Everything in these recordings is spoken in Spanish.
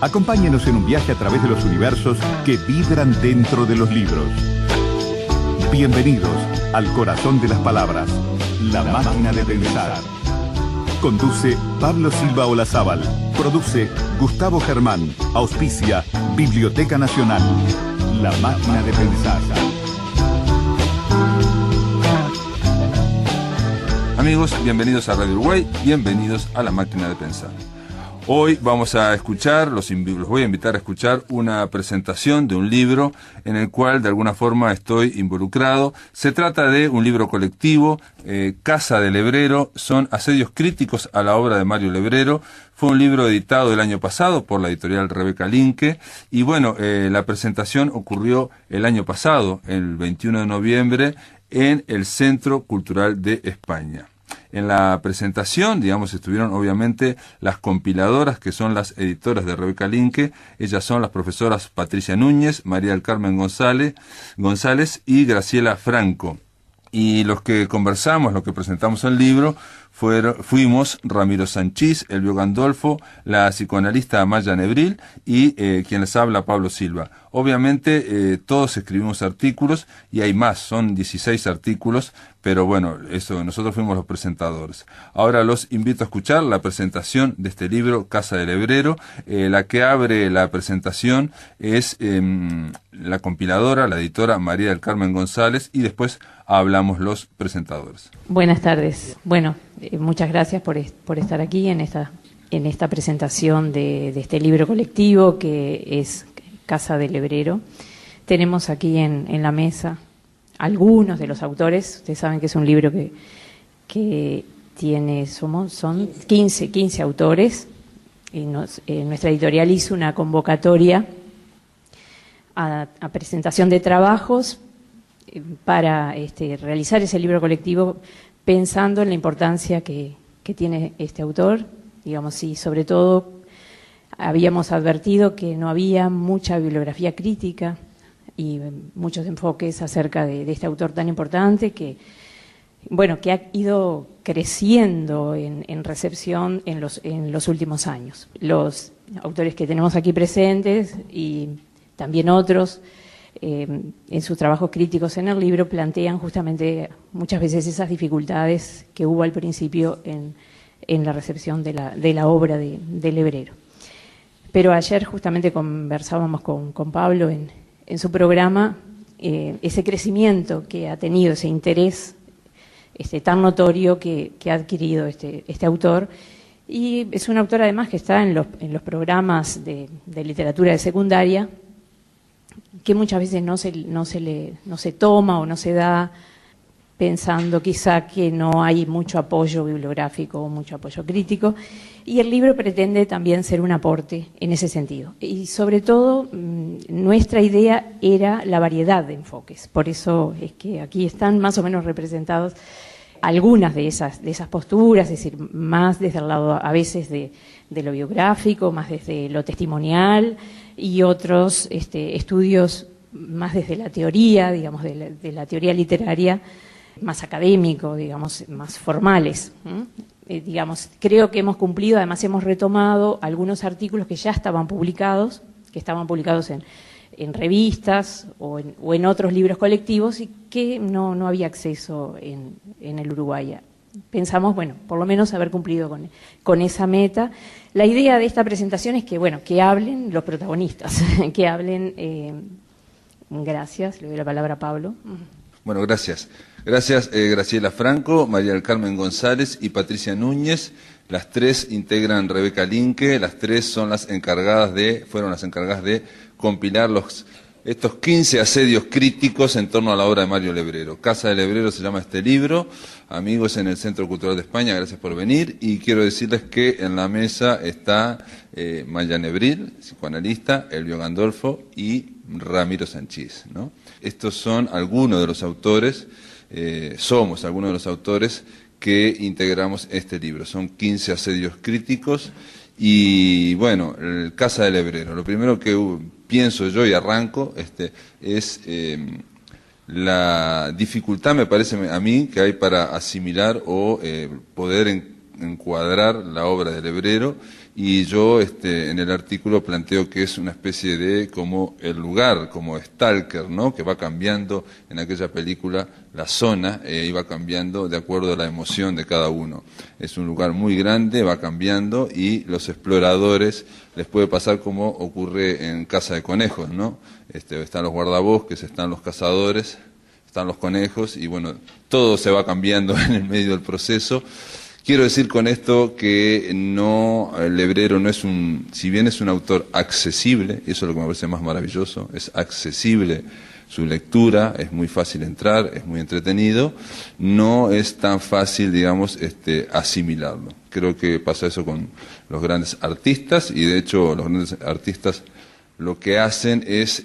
Acompáñenos en un viaje a través de los universos que vibran dentro de los libros. Bienvenidos al corazón de las palabras, La Máquina de Pensar. Conduce Pablo Silva Olazábal. Produce Gustavo Germán. Auspicia Biblioteca Nacional. La Máquina de Pensar. Amigos, bienvenidos a Radio Uruguay, bienvenidos a La Máquina de Pensar. Hoy vamos a escuchar, los voy a invitar a escuchar una presentación de un libro en el cual de alguna forma estoy involucrado. Se trata de un libro colectivo, Casa del Lebrero, son asedios críticos a la obra de Mario Lebrero. Fue un libro editado el año pasado por la editorial Rebeca Linke y bueno, la presentación ocurrió el año pasado, el 21 de noviembre, en el Centro Cultural de España. En la presentación, digamos, estuvieron obviamente las compiladoras, que son las editoras de Rebeca Linke. Ellas son las profesoras Patricia Núñez, María del Carmen González y Graciela Franco. Y los que conversamos, los que presentamos el libro, fuimos Ramiro Sanchís, Elvio Gandolfo, la psicoanalista Maya Nebril y quien les habla, Pablo Silva. Obviamente todos escribimos artículos y hay más, son 16 artículos, pero bueno, eso, nosotros fuimos los presentadores. Ahora los invito a escuchar la presentación de este libro, Casa del Lebrero. La que abre la presentación es la compiladora, la editora María del Carmen González, y después hablamos los presentadores. Buenas tardes. Bueno, muchas gracias por estar aquí en esta presentación de este libro colectivo que es Casa del Lebrero. Tenemos aquí en la mesa algunos de los autores. Ustedes saben que es un libro que son 15 autores. Y nuestra editorial hizo una convocatoria a presentación de trabajos para realizar ese libro colectivo, pensando en la importancia que tiene este autor, digamos, y sobre todo habíamos advertido que no había mucha bibliografía crítica y muchos enfoques acerca de este autor tan importante que ha ido creciendo en recepción en los últimos años. Los autores que tenemos aquí presentes y también otros, en sus trabajos críticos en el libro, plantean justamente muchas veces esas dificultades que hubo al principio en la recepción de la obra de Lebrero. Pero ayer justamente conversábamos con Pablo en su programa, ese crecimiento que ha tenido, ese interés tan notorio que ha adquirido este autor. Y es un autor además que está en los programas de literatura de secundaria, que muchas veces no se toma o no se da, pensando quizá que no hay mucho apoyo bibliográfico o mucho apoyo crítico, y el libro pretende también ser un aporte en ese sentido. Y sobre todo, nuestra idea era la variedad de enfoques, por eso es que aquí están más o menos representados algunas de esas posturas, es decir, más desde el lado a veces de lo biográfico, más desde lo testimonial, y otros estudios más desde la teoría, digamos, de la teoría literaria, más académico, digamos, más formales. Digamos, creo que hemos cumplido, además hemos retomado algunos artículos que ya estaban publicados, en revistas o en otros libros colectivos y que no había acceso en el Uruguay. Pensamos, por lo menos haber cumplido con esa meta. La idea de esta presentación es que hablen los protagonistas, que hablen. Gracias, le doy la palabra a Pablo. Bueno, gracias. Gracias, Graciela Franco, María del Carmen González y Patricia Núñez. Las tres integran Rebeca Linke, las tres fueron las encargadas de compilar estos 15 asedios críticos en torno a la obra de Mario Lebrero. Casa del Lebrero se llama este libro. Amigos en el Centro Cultural de España, gracias por venir. Y quiero decirles que en la mesa está Maya Nebril, psicoanalista, Elvio Gandolfo y Ramiro Sanchís, ¿no? Estos son algunos de los autores, somos algunos de los autores que integramos este libro. Son 15 asedios críticos y, el Casa del Lebrero. Lo primero que pienso yo y arranco es la dificultad, me parece a mí, que hay para asimilar o poder encuadrar la obra de Lebrero Y yo en el artículo planteo que es una especie de como el lugar, como Stalker, ¿no? Que va cambiando en aquella película la zona y va cambiando de acuerdo a la emoción de cada uno. Es un lugar muy grande, va cambiando y los exploradores les puede pasar como ocurre en Casa de Conejos, ¿no? Están los guardabosques, están los cazadores, están los conejos y bueno, todo se va cambiando en el medio del proceso. Quiero decir con esto que no, Lebrero no es si bien es un autor accesible, eso es lo que me parece más maravilloso, es accesible su lectura, es muy fácil entrar, es muy entretenido, no es tan fácil, digamos, asimilarlo. Creo que pasa eso con los grandes artistas y de hecho los grandes artistas lo que hacen es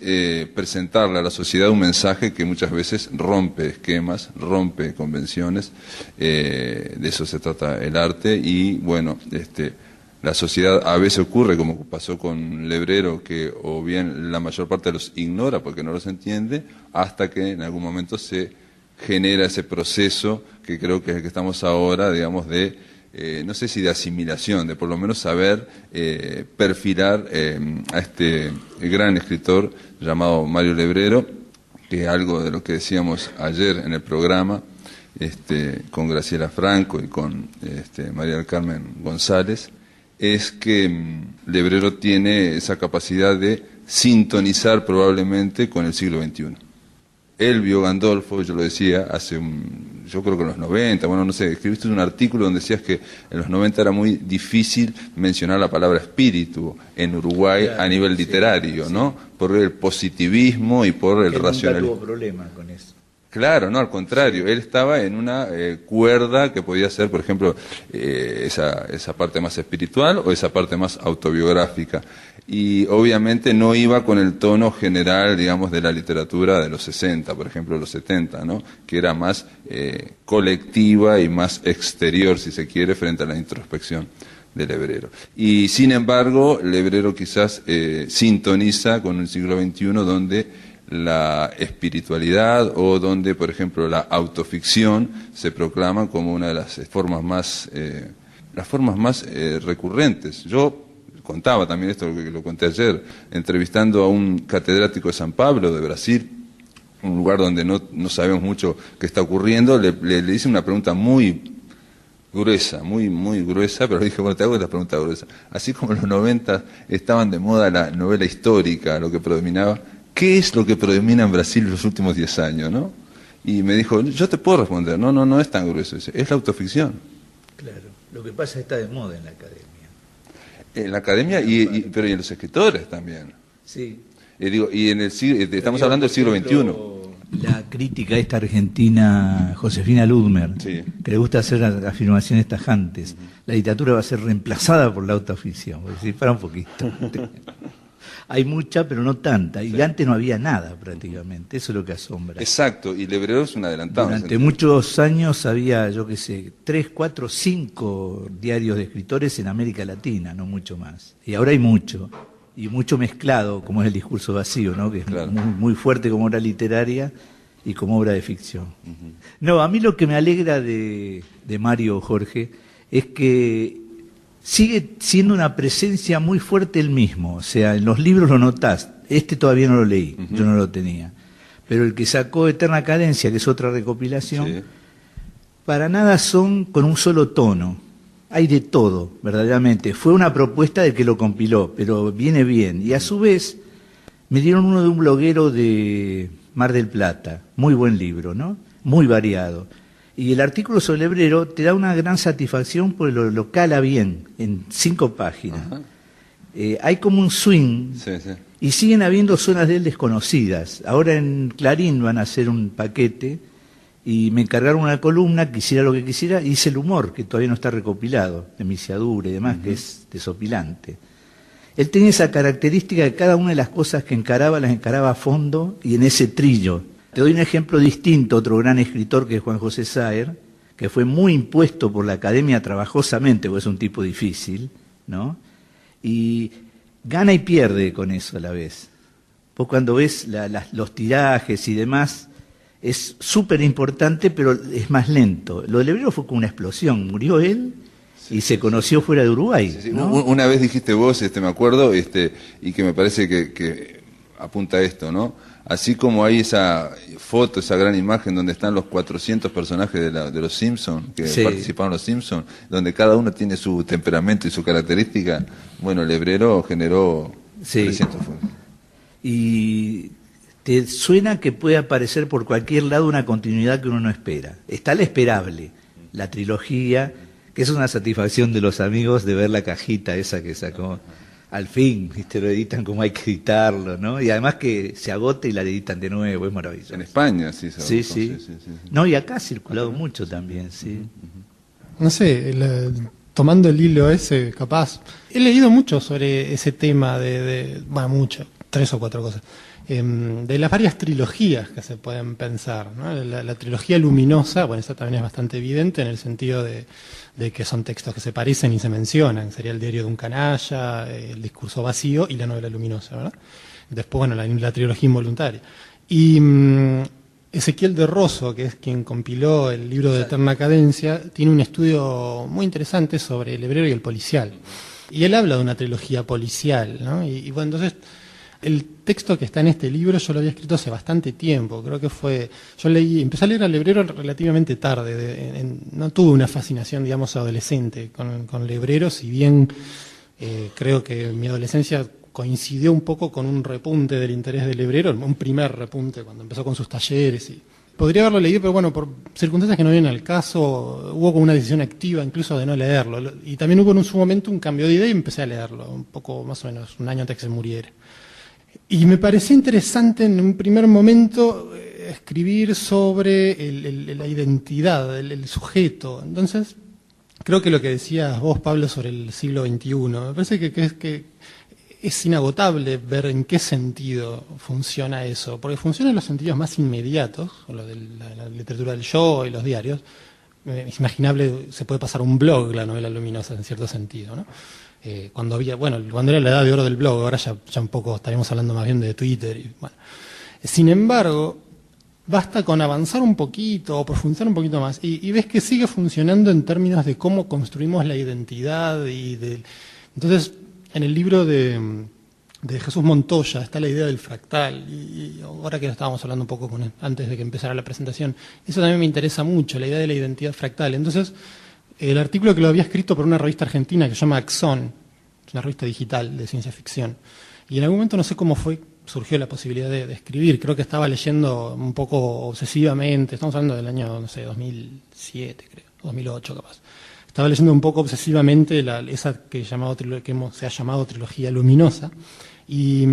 presentarle a la sociedad un mensaje que muchas veces rompe esquemas, rompe convenciones, de eso se trata el arte y bueno, la sociedad a veces ocurre, como pasó con Lebrero, que o bien la mayor parte los ignora porque no los entiende, hasta que en algún momento se genera ese proceso que creo que es el que estamos ahora, digamos, no sé si de asimilación, de por lo menos saber perfilar a este gran escritor llamado Mario Lebrero, que algo de lo que decíamos ayer en el programa, con Graciela Franco y con María del Carmen González, es que Lebrero tiene esa capacidad de sintonizar probablemente con el siglo XXI. Él vio Gandolfo, yo lo decía, yo creo que en los 90, bueno, no sé, escribiste un artículo donde decías que en los 90 era muy difícil mencionar la palabra espíritu en Uruguay a nivel literario, ¿no? Por el positivismo y por el racionalismo. Nunca tuvo problema con eso. Claro, no, al contrario, él estaba en una cuerda que podía ser, por ejemplo, esa parte más espiritual o esa parte más autobiográfica. Y obviamente no iba con el tono general, digamos, de la literatura de los 60, por ejemplo, los 70, ¿no? Que era más colectiva y más exterior, si se quiere, frente a la introspección de Lebrero. Y sin embargo, Lebrero quizás sintoniza con el siglo XXI donde la espiritualidad o donde, por ejemplo, la autoficción se proclama como una de las formas más recurrentes. Yo contaba también esto, que lo conté ayer, entrevistando a un catedrático de San Pablo, de Brasil, un lugar donde no sabemos mucho qué está ocurriendo, le hice una pregunta muy gruesa, muy gruesa, pero le dije, bueno, te hago la pregunta gruesa. Así como en los 90 estaban de moda la novela histórica, lo que predominaba, ¿qué es lo que predomina en Brasil en los últimos 10 años, no? Y me dijo, yo te puedo responder, no es tan grueso, es la autoficción. Claro, lo que pasa es que está de moda en la academia. En la academia, pero y en los escritores también. Sí. Y en estamos hablando del siglo XXI. La crítica esta argentina, Josefina Ludmer, sí, que le gusta hacer afirmaciones tajantes, la literatura va a ser reemplazada por la autoficción. Voy a decir, para un poquito. Hay mucha, pero no tanta. Y antes no había nada prácticamente. Eso es lo que asombra. Exacto, y Lebrero es un adelantado. Durante muchos años había, 3, 4, 5 diarios de escritores en América Latina, no mucho más. Y ahora hay mucho. Y mucho mezclado, como es el discurso vacío, ¿no? Que es claro, muy fuerte como obra literaria y como obra de ficción. Uh-huh. No, a mí lo que me alegra de Mario, Jorge, es que sigue siendo una presencia muy fuerte él mismo. O sea, en los libros lo notás. Todavía no lo leí, yo no lo tenía. Pero el que sacó Eterna Cadencia, que es otra recopilación, sí, para nada son con un solo tono. Hay de todo, verdaderamente. Fue una propuesta del que lo compiló, pero viene bien. Y a su vez, me dieron uno de un bloguero de Mar del Plata. Muy buen libro, ¿no? Muy variado. Y el artículo sobre Lebrero te da una gran satisfacción porque lo cala bien, en 5 páginas. Hay como un swing, sí, sí, y siguen habiendo zonas de él desconocidas. Ahora en Clarín van a hacer un paquete y me encargaron una columna, quisiera lo que quisiera, y hice el humor, que todavía no está recopilado, de Misiadura y demás, que es desopilante. Él tenía esa característica de cada una de las cosas que encaraba, las encaraba a fondo y en ese trillo. Te doy un ejemplo distinto, otro gran escritor que es Juan José Saer, que fue muy impuesto por la academia trabajosamente, porque es un tipo difícil, ¿no? Y gana y pierde con eso a la vez. Vos cuando ves los tirajes y demás, es súper importante, pero es más lento. Lo de Lebrero fue como una explosión. Murió él y se conoció fuera de Uruguay. Sí, sí. ¿No? Una vez dijiste vos, me acuerdo, y que me parece que apunta a esto, ¿no? Así como hay esa foto, esa gran imagen donde están los 400 personajes de los Simpsons, que participaron los Simpsons, donde cada uno tiene su temperamento y su característica, bueno, el hebrero generó 300 fondos. Y te suena que puede aparecer por cualquier lado una continuidad que uno no espera. Está la esperable, la trilogía, que es una satisfacción de los amigos de ver la cajita esa que sacó. Al fin, ¿viste? Lo editan como hay que editarlo, ¿no? Y además que se agote y la editan de nuevo, es maravilloso. En España, sí. Sí. No, y acá ha circulado mucho también, sí. No sé, tomando el hilo ese, capaz. He leído mucho sobre ese tema bueno, mucho, 3 o 4 cosas. De las varias trilogías que se pueden pensar, ¿no? La trilogía luminosa, bueno, esa también es bastante evidente en el sentido de que son textos que se parecen y se mencionan. Sería el diario de un canalla, el discurso vacío y la novela luminosa, ¿verdad? Después, bueno, la trilogía involuntaria. Y Ezequiel de Rosso, que es quien compiló el libro de Eterna Cadencia, tiene un estudio muy interesante sobre el hebreo y el policial. Y él habla de una trilogía policial, ¿no? Y bueno, entonces, el texto que está en este libro yo lo había escrito hace bastante tiempo, creo que empecé a leer al hebrero relativamente tarde, no tuve una fascinación, digamos, adolescente con el hebrero, si bien creo que mi adolescencia coincidió un poco con un repunte del interés del hebrero, un primer repunte cuando empezó con sus talleres. Y podría haberlo leído, pero bueno, por circunstancias que no vienen al caso, hubo como una decisión activa incluso de no leerlo. Y también hubo en su momento un cambio de idea y empecé a leerlo, un poco más o menos un año antes que se muriera. Y me pareció interesante en un primer momento escribir sobre la identidad, el sujeto. Entonces, creo que lo que decías vos, Pablo, sobre el siglo XXI, me parece que es inagotable ver en qué sentido funciona eso, porque funciona en los sentidos más inmediatos, lo de la literatura del yo y los diarios. Es imaginable, se puede pasar un blog, la novela luminosa, en cierto sentido, ¿no? Cuando era la edad de oro del blog, ahora ya un poco estaríamos hablando más bien de Twitter. Y, bueno. Sin embargo, basta con avanzar un poquito o profundizar un poquito más y ves que sigue funcionando en términos de cómo construimos la identidad. Entonces, en el libro de Jesús Montoya está la idea del fractal, y ahora que estábamos hablando un poco antes de que empezara la presentación, eso también me interesa mucho, la idea de la identidad fractal. Entonces, el artículo que lo había escrito por una revista argentina que se llama Axón, es una revista digital de ciencia ficción, y en algún momento no sé cómo surgió la posibilidad de escribir. Creo que estaba leyendo un poco obsesivamente, estamos hablando del año, no sé, 2007 creo, 2008 capaz. Estaba leyendo un poco obsesivamente esa que se ha llamado trilogía luminosa, y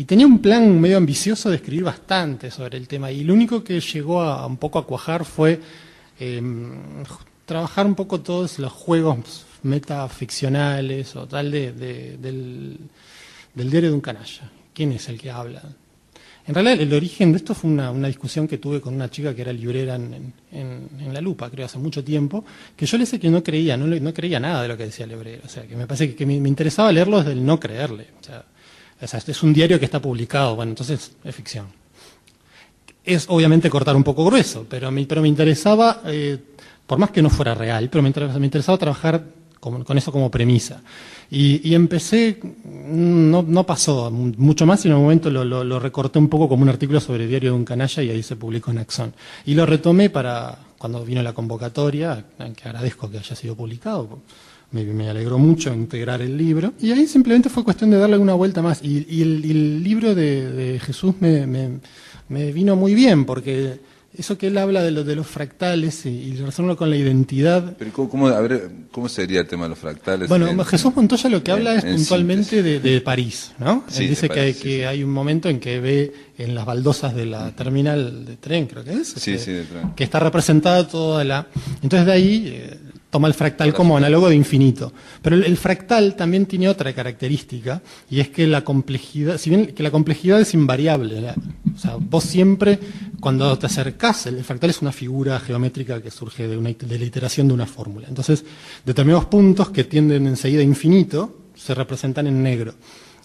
tenía un plan medio ambicioso de escribir bastante sobre el tema, y lo único que llegó un poco a cuajar fue trabajar un poco todos los juegos metaficcionales o tal del diario de un canalla. ¿Quién es el que habla? En realidad el origen de esto fue una discusión que tuve con una chica que era librera en La Lupa, creo, hace mucho tiempo, que yo le decía que no creía nada de lo que decía el hebrero. O sea, que me parece que me interesaba leerlo desde el no creerle. O sea, este es un diario que está publicado, bueno, entonces es ficción. Es obviamente cortar un poco grueso, pero me interesaba, por más que no fuera real, pero me interesaba trabajar con eso como premisa. Y empecé, no pasó mucho más, y en un momento lo recorté un poco como un artículo sobre el diario de un canalla, y ahí se publicó en Axón. Y lo retomé para cuando vino la convocatoria, que agradezco que haya sido publicado, me alegró mucho integrar el libro, y ahí simplemente fue cuestión de darle una vuelta más. Y el libro de Jesús me vino muy bien, porque eso que él habla de los fractales y relacionarlo con la identidad. Pero ¿cómo sería el tema de los fractales? Bueno, Jesús Montoya lo que habla es puntualmente de París, ¿no? Sí, él dice París, que hay un momento en que ve en las baldosas de la terminal de tren, creo que es, sí, de tren, que está representada toda la... Entonces de ahí toma el fractal como análogo de infinito. Pero el fractal también tiene otra característica, y es que la complejidad, si bien que la complejidad es invariable, ¿verdad? O sea, vos siempre, cuando te acercás, el fractal es una figura geométrica que surge de la iteración de una fórmula. Entonces, determinados puntos que tienden enseguida a infinito se representan en negro.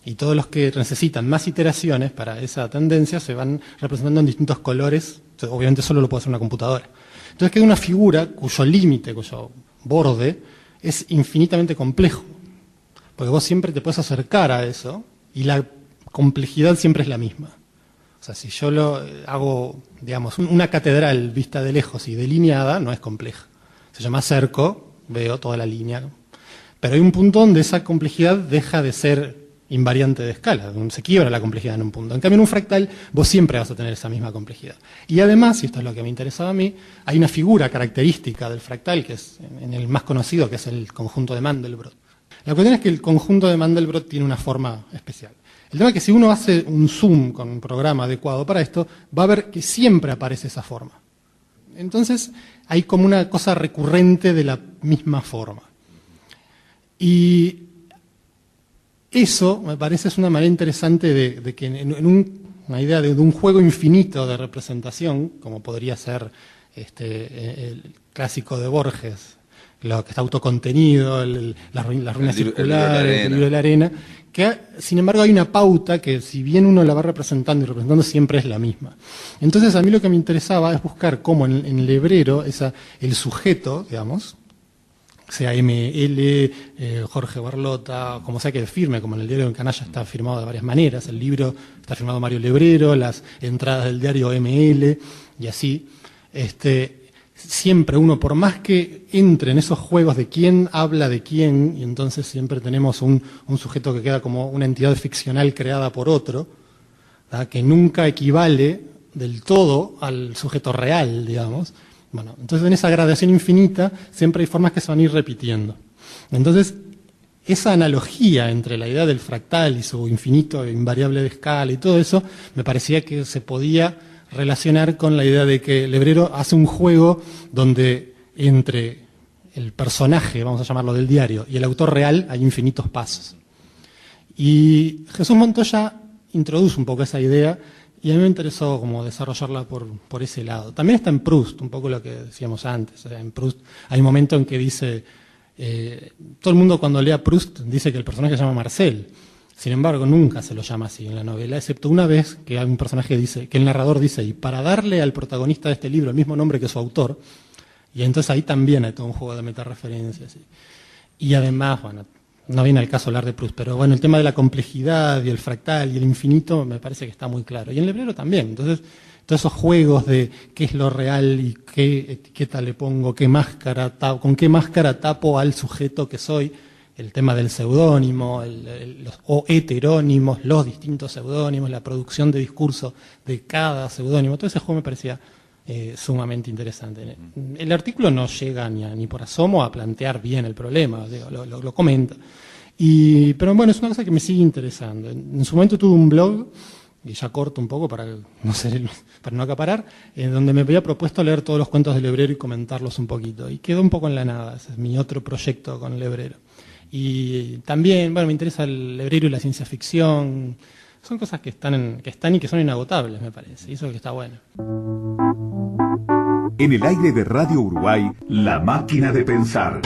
Y todos los que necesitan más iteraciones para esa tendencia se van representando en distintos colores. Obviamente solo lo puede hacer una computadora. Entonces queda una figura cuyo límite, cuyo borde, es infinitamente complejo, porque vos siempre te puedes acercar a eso y la complejidad siempre es la misma. O sea, si yo lo hago, digamos, una catedral vista de lejos y delineada, no es compleja. Si yo me acerco, veo toda la línea. Pero hay un punto donde esa complejidad deja de ser invariante de escala, se quiebra la complejidad en un punto. En cambio, en un fractal vos siempre vas a tener esa misma complejidad. Y además, y esto es lo que me interesaba a mí, hay una figura característica del fractal, que es en el más conocido, que es el conjunto de Mandelbrot. La cuestión es que el conjunto de Mandelbrot tiene una forma especial. El tema es que si uno hace un zoom con un programa adecuado para esto, va a ver que siempre aparece esa forma. Entonces, hay como una cosa recurrente de la misma forma. Y eso, me parece, es una manera interesante de que una idea de un juego infinito de representación, como podría ser el clásico de Borges, lo que está autocontenido, las ruinas circulares, el libro de la arena, que sin embargo hay una pauta que si bien uno la va representando y representando siempre es la misma. Entonces a mí lo que me interesaba es buscar cómo en el hebrero el sujeto, digamos, sea ML, Jorge Barlota, como sea que firme, como en el diario en Canalla está firmado de varias maneras, el libro está firmado Mario Lebrero, las entradas del diario ML y así, siempre uno, por más que entre en esos juegos de quién habla de quién, y entonces siempre tenemos un sujeto que queda como una entidad ficcional creada por otro, ¿verdad?, que nunca equivale del todo al sujeto real, digamos. Bueno, entonces en esa gradación infinita siempre hay formas que se van a ir repitiendo. Entonces, esa analogía entre la idea del fractal y su infinito e invariable de escala y todo eso, me parecía que se podía relacionar con la idea de que Lebrero hace un juego donde entre el personaje, vamos a llamarlo, del diario y el autor real hay infinitos pasos. Y Jesús Montoya introduce un poco esa idea y a mí me interesó como desarrollarla por ese lado. También está en Proust, un poco lo que decíamos antes. O sea, en Proust hay un momento en que dice, todo el mundo cuando lee a Proust dice que el personaje se llama Marcel. Sin embargo, nunca se lo llama así en la novela, excepto una vez que hay un personaje que el narrador dice, y para darle al protagonista de este libro el mismo nombre que su autor, y entonces ahí también hay todo un juego de metareferencias. Y además, bueno, no viene al caso hablar de Proust, pero bueno, el tema de la complejidad y el fractal y el infinito me parece que está muy claro. Y en Lebrero también. Entonces, todos esos juegos de qué es lo real y qué etiqueta le pongo, con qué máscara tapo al sujeto que soy, el tema del seudónimo, o heterónimos, los distintos seudónimos, la producción de discurso de cada seudónimo, todo ese juego me parecía sumamente interesante. El artículo no llega ni por asomo a plantear bien el problema, lo comenta. Pero bueno, es una cosa que me sigue interesando. En su momento tuve un blog, y ya corto un poco para no acaparar, en donde me había propuesto leer todos los cuentos de Lebrero y comentarlos un poquito. Y quedó un poco en la nada, ese es mi otro proyecto con Lebrero. Y también, bueno, me interesa el Lebrero y la ciencia ficción. Son cosas que están y que son inagotables, me parece. Y eso es lo que está bueno. En el aire de Radio Uruguay, La Máquina de Pensar.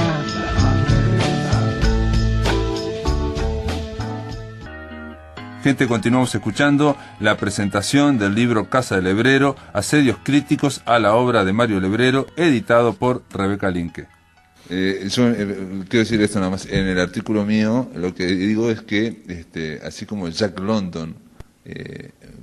Gente, continuamos escuchando la presentación del libro Casa de Lebrero, Asedios críticos a la obra de Mario Lebrero, editado por Rebeca Linke. Yo quiero decir esto nada más. En el artículo mío lo que digo es que así como Jack London,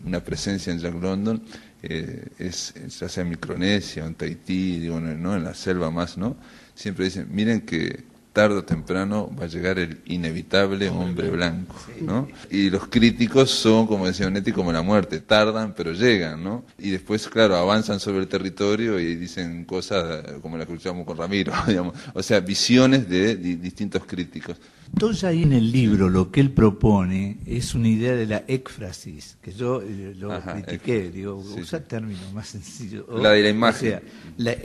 una presencia en Jack London es ya sea en Micronesia o en Tahití, digo, ¿no?, en la selva más, ¿no? Siempre dicen, miren que tarde o temprano va a llegar el inevitable hombre blanco, ¿no? Y los críticos son, como decía Onetti, como la muerte, tardan pero llegan, ¿no? Y después, claro, avanzan sobre el territorio y dicen cosas como las que escuchamos con Ramiro, digamos. O sea, visiones de distintos críticos. Entonces ahí en el libro lo que él propone es una idea de la éfrasis, que yo lo critiqué, digo, sí, usa términos más sencillos. La de la imagen. O sea,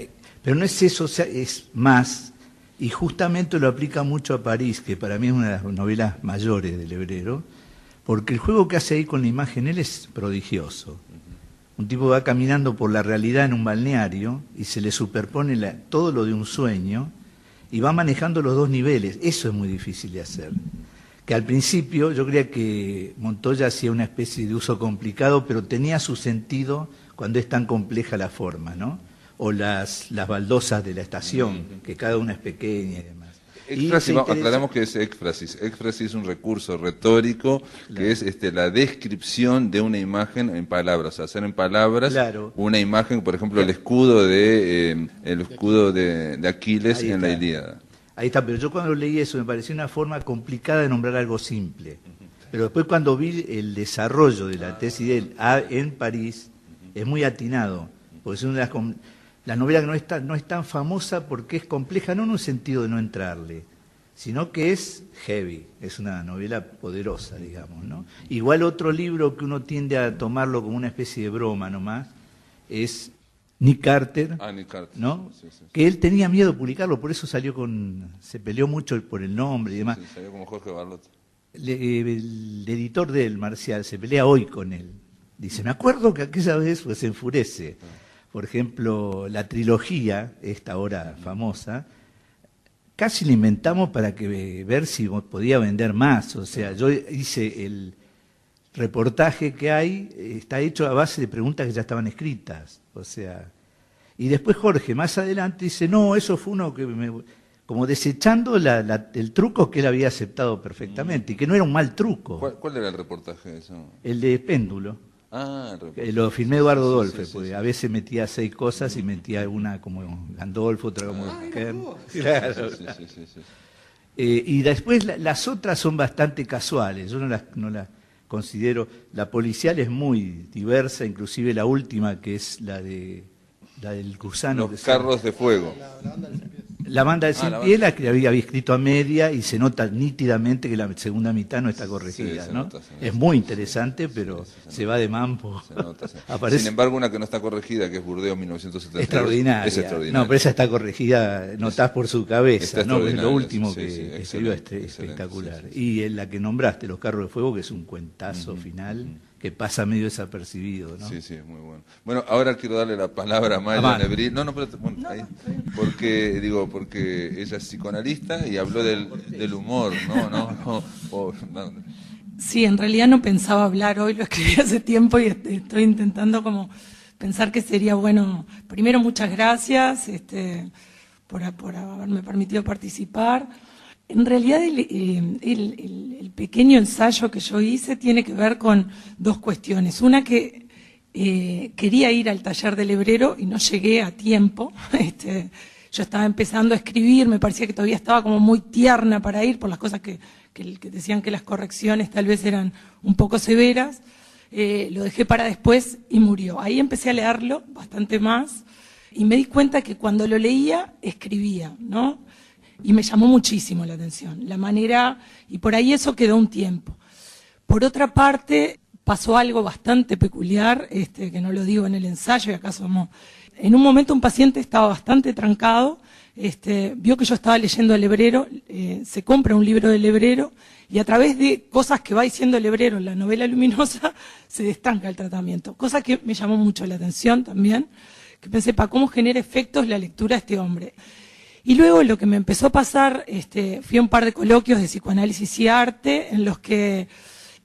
pero no es eso, o sea, es más. Y justamente lo aplica mucho a París, que para mí es una de las novelas mayores de Lebrero, porque el juego que hace ahí con la imagen, él es prodigioso. Un tipo va caminando por la realidad en un balneario y se le superpone todo lo de un sueño y va manejando los dos niveles. Eso es muy difícil de hacer. Que al principio yo creía que Montoya hacía una especie de uso complicado, pero tenía su sentido cuando es tan compleja la forma, ¿no? O las baldosas de la estación, que cada una es pequeña y demás. Éxfrasis, aclaramos que es éxfrasis. Éxfrasis es un recurso retórico que es la descripción de una imagen en palabras, o sea, hacer en palabras una imagen, por ejemplo, el escudo de Aquiles en la Ilíada. Ahí está, pero yo cuando leí eso me pareció una forma complicada de nombrar algo simple. Pero después cuando vi el desarrollo de la tesis de él en París, es muy atinado, porque es una de la novela que no es tan famosa porque es compleja, no en un sentido de no entrarle, sino que es heavy, es una novela poderosa, digamos, ¿no? Igual otro libro que uno tiende a tomarlo como una especie de broma nomás, es Nick Carter, ¿no? Sí. Que él tenía miedo de publicarlo, por eso se peleó mucho por el nombre y demás. Sí, salió como Jorge Barlot. El editor del Marcial se pelea hoy con él. Dice, me acuerdo que aquella vez, pues se enfurece. Por ejemplo, la trilogía, esta ahora famosa, casi la inventamos para ver si podía vender más. O sea, yo hice el reportaje que hay, está hecho a base de preguntas que ya estaban escritas. O sea, y después Jorge, más adelante, dice, no, eso fue uno que como desechando el truco que él había aceptado perfectamente, y que no era un mal truco. ¿Cuál era el reportaje de eso? El de Péndulo. Lo filmé Eduardo Dolfe, porque a veces metía 6 cosas y metía una como Gandolfo, otra como Kern. Claro. Y después las otras son bastante casuales, yo no las considero. La policial es muy diversa, inclusive la última, que es la del gusano. Los carros de fuego. La banda de Cien Pies, la que había escrito a media, y se nota nítidamente que la segunda mitad no está corregida, ¿no? Es muy interesante, pero se va de mambo. Se nota. Sin embargo, una que no está corregida, que es Burdeos 1972. Extraordinaria. Es extraordinaria. No, pero esa está corregida, notás por su cabeza, ¿no? Es lo último sí, que escribió, espectacular. Y en la que nombraste, Los carros de fuego, que es un cuentazo final, que pasa medio desapercibido, ¿no? Sí, es muy bueno. Bueno, ahora quiero darle la palabra a Maya Nebril. Porque ella es psicoanalista y habló del humor, ¿no? Sí, en realidad no pensaba hablar hoy, lo escribí hace tiempo y estoy intentando como pensar que sería bueno. Primero, muchas gracias por haberme permitido participar. En realidad el pequeño ensayo que yo hice tiene que ver con 2 cuestiones. Una, que quería ir al taller del Lebrero y no llegué a tiempo. Yo estaba empezando a escribir, me parecía que todavía estaba como muy tierna para ir, por las cosas que decían que las correcciones tal vez eran un poco severas. Lo dejé para después y murió. Ahí empecé a leerlo bastante más y me di cuenta que cuando lo leía, escribía, ¿no? Y me llamó muchísimo la atención, la manera, y por ahí eso quedó un tiempo. Por otra parte, pasó algo bastante peculiar, que no lo digo en el ensayo, y acá somos. En un momento un paciente estaba bastante trancado, vio que yo estaba leyendo el Lebrero, se compra un libro del Lebrero, y a través de cosas que va diciendo el Lebrero en la novela luminosa, se destanca el tratamiento. Cosa que me llamó mucho la atención también, que pensé, ¿para cómo genera efectos la lectura de este hombre? Y luego lo que me empezó a pasar, fui a un par de coloquios de psicoanálisis y arte en los que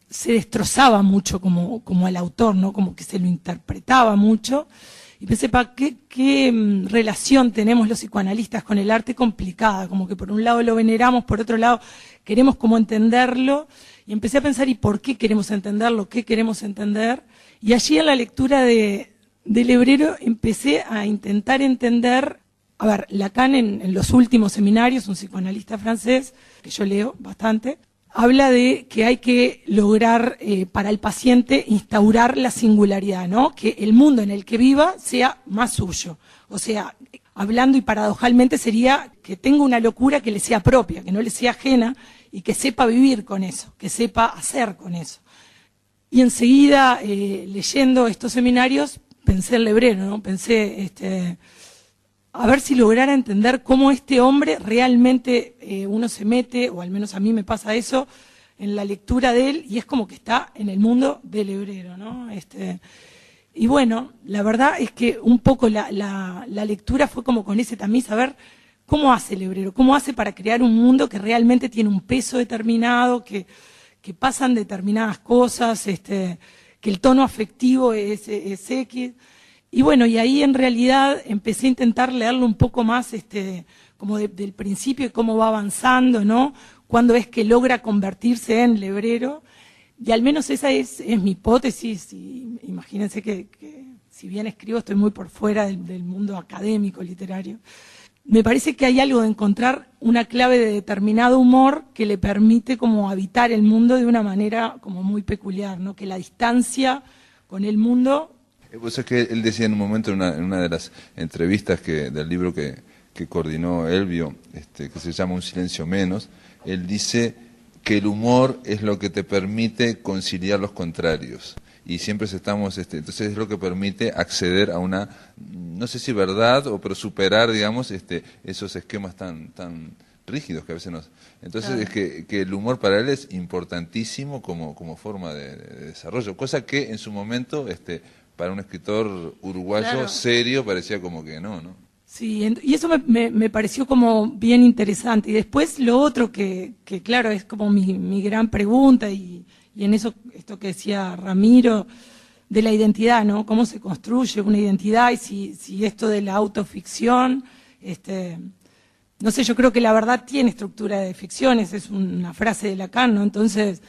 se destrozaba mucho como al autor, ¿no? Como que se lo interpretaba mucho. Y pensé, ¿qué relación tenemos los psicoanalistas con el arte? Complicada, como que por un lado lo veneramos, por otro lado queremos como entenderlo. Y empecé a pensar, ¿y por qué queremos entenderlo? ¿Qué queremos entender? Y allí en la lectura del Lebrero empecé a intentar entender. A ver, Lacan en los últimos seminarios, un psicoanalista francés, que yo leo bastante, habla de que hay que lograr para el paciente instaurar la singularidad, ¿no? Que el mundo en el que viva sea más suyo. O sea, hablando y paradojalmente sería que tenga una locura que le sea propia, que no le sea ajena y que sepa vivir con eso, que sepa hacer con eso. Y enseguida, leyendo estos seminarios, pensé en Lebrero, ¿no? Pensé, a ver si lograra entender cómo este hombre realmente uno se mete, o al menos a mí me pasa eso, en la lectura de él, y es como que está en el mundo del Lebrero, ¿no? Y bueno, la verdad es que un poco la lectura fue como con ese tamiz, a ver cómo hace el Lebrero, cómo hace para crear un mundo que realmente tiene un peso determinado, que pasan determinadas cosas, que el tono afectivo es X. Y bueno, y ahí en realidad empecé a intentar leerlo un poco más, como del principio y cómo va avanzando, ¿no? Cuando es que logra convertirse en lebrero. Y al menos esa es mi hipótesis. Y imagínense que si bien escribo, estoy muy por fuera del mundo académico, literario. Me parece que hay algo de encontrar una clave de determinado humor que le permite como habitar el mundo de una manera como muy peculiar, ¿no? Que la distancia con el mundo... Pues es que él decía en un momento, en una de las entrevistas del libro que coordinó Elvio, que se llama Un silencio menos, él dice que el humor es lo que te permite conciliar los contrarios. Y siempre estamos, entonces es lo que permite acceder a una, no sé si verdad, pero superar, digamos, esos esquemas tan rígidos que a veces nos... Entonces claro. Es que el humor para él es importantísimo como forma de desarrollo, cosa que en su momento, para un escritor uruguayo claro. Serio, parecía como que no. Sí, y eso me pareció como bien interesante. Y después lo otro que claro, es como mi gran pregunta, y en eso, esto que decía Ramiro, de la identidad, ¿no? Cómo se construye una identidad, y si esto de la autoficción, no sé, yo creo que la verdad tiene estructura de ficción, esa es una frase de Lacan, ¿no? Entonces,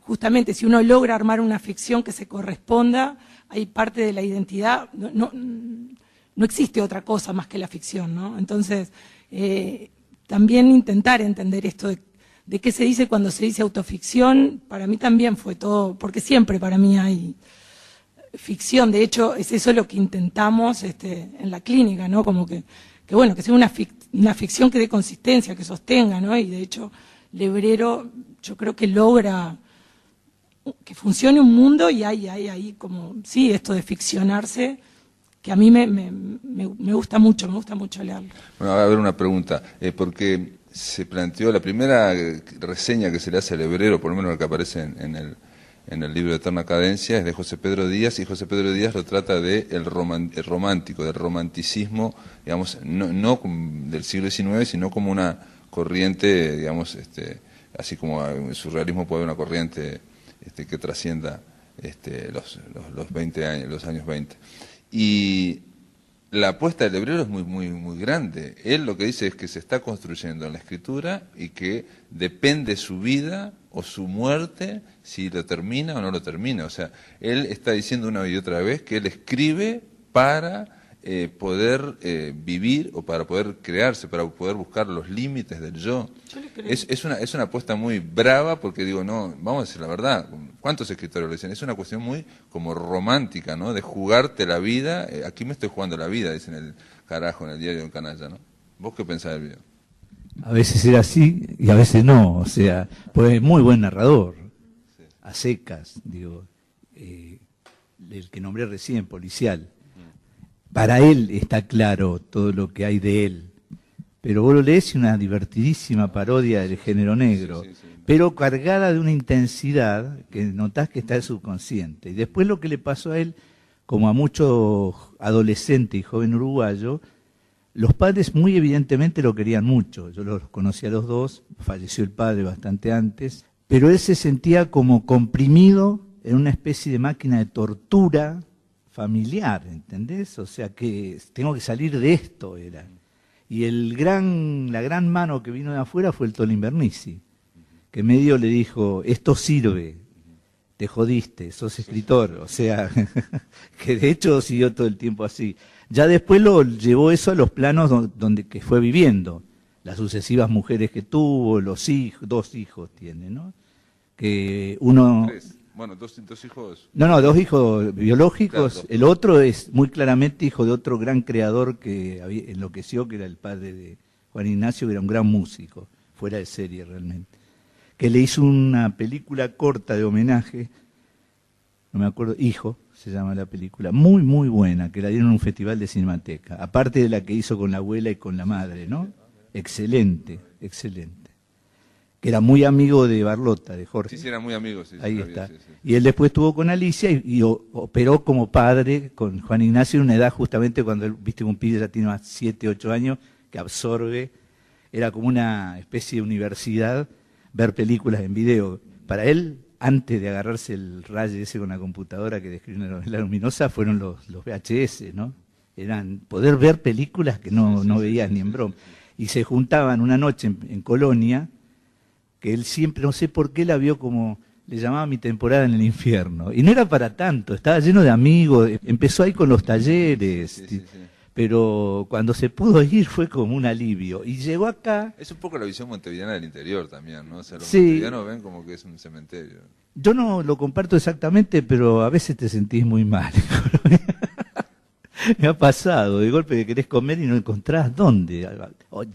justamente, si uno logra armar una ficción que se corresponda, hay parte de la identidad, no existe otra cosa más que la ficción, ¿no? Entonces, también intentar entender esto de qué se dice cuando se dice autoficción, para mí también fue todo, porque siempre para mí hay ficción, de hecho es eso lo que intentamos en la clínica, ¿no? Como que bueno, que sea una ficción que dé consistencia, que sostenga, ¿no? Y de hecho Lebrero yo creo que logra que funcione un mundo, y hay ahí como, sí, esto de ficcionarse, que a mí me gusta mucho leerlo. Bueno, a ver una pregunta, porque se planteó la primera reseña que se le hace a Lebrero, por lo menos la que aparece en el libro de Eterna Cadencia, es de José Pedro Díaz, y José Pedro Díaz lo trata de el romántico, del romanticismo, digamos, no del siglo XIX, sino como una corriente, digamos, así como el surrealismo puede haber una corriente que trascienda los 20 años, los años 20. Y la apuesta del Lebrero es muy grande. Él lo que dice es que se está construyendo en la escritura y que depende su vida o su muerte si lo termina o no lo termina. O sea, él está diciendo una y otra vez que él escribe para poder vivir, o para poder crearse, para poder buscar los límites del yo. Es una apuesta muy brava, porque digo, no, vamos a decir la verdad, ¿cuántos escritores lo dicen? Es una cuestión muy como romántica, ¿no? De jugarte la vida, aquí me estoy jugando la vida, dicen el carajo en el diario de un canalla, ¿no? ¿Vos qué pensás del video? A veces era así y a veces no, o sea, pues es muy buen narrador, sí. A secas, digo, el que nombré recién, Policial. Para él está claro todo lo que hay de él, pero vos lo lees, una divertidísima parodia del género negro, sí. Pero cargada de una intensidad que notás que está en el subconsciente. Y después lo que le pasó a él, como a muchos adolescentes y joven uruguayo, los padres muy evidentemente lo querían mucho. Yo los conocí a los dos, falleció el padre bastante antes, pero él se sentía como comprimido en una especie de máquina de tortura familiar, ¿entendés? O sea que tengo que salir de esto, era. Y la gran mano que vino de afuera fue el Tolo Invernizzi, que medio le dijo, esto sirve, te jodiste, sos escritor, o sea, que de hecho siguió todo el tiempo así. Ya después lo llevó eso a los planos donde que fue viviendo, las sucesivas mujeres que tuvo, los hijos, 2 hijos tiene, ¿no? Que uno... 3. Bueno, dos hijos... No, 2 hijos biológicos. Claro, el otro es muy claramente hijo de otro gran creador que enloqueció, que era el padre de Juan Ignacio, que era un gran músico, fuera de serie realmente. Que le hizo una película corta de homenaje, no me acuerdo, Hijo, se llama la película, muy buena, que la dieron en un festival de Cinemateca, aparte de la que hizo con la abuela y con la madre, ¿no? Excelente. Que era muy amigo de Barlota, de Jorge. Sí, era muy amigo, sí. Ahí está. Sí. Y él después estuvo con Alicia y operó como padre con Juan Ignacio en una edad justamente cuando él, viste, un pibe ya tiene más 7, 8 años, que absorbe, era como una especie de universidad ver películas en video. Para él, antes de agarrarse el rayo ese con la computadora que describe una novela luminosa, fueron los VHS, ¿no? Eran poder ver películas que no veías ni en broma. Y se juntaban una noche en Colonia, que él siempre, no sé por qué la vio como, le llamaba Mi temporada en el infierno. Y no era para tanto, estaba lleno de amigos, empezó ahí con los talleres, pero cuando se pudo ir fue como un alivio. Y llegó acá... Es un poco la visión montevideana del interior también, ¿no? O sea, los sí, montevideanos ven como que es un cementerio. Yo no lo comparto exactamente, pero a veces te sentís muy mal. Me ha pasado, de golpe que querés comer y no encontrás dónde.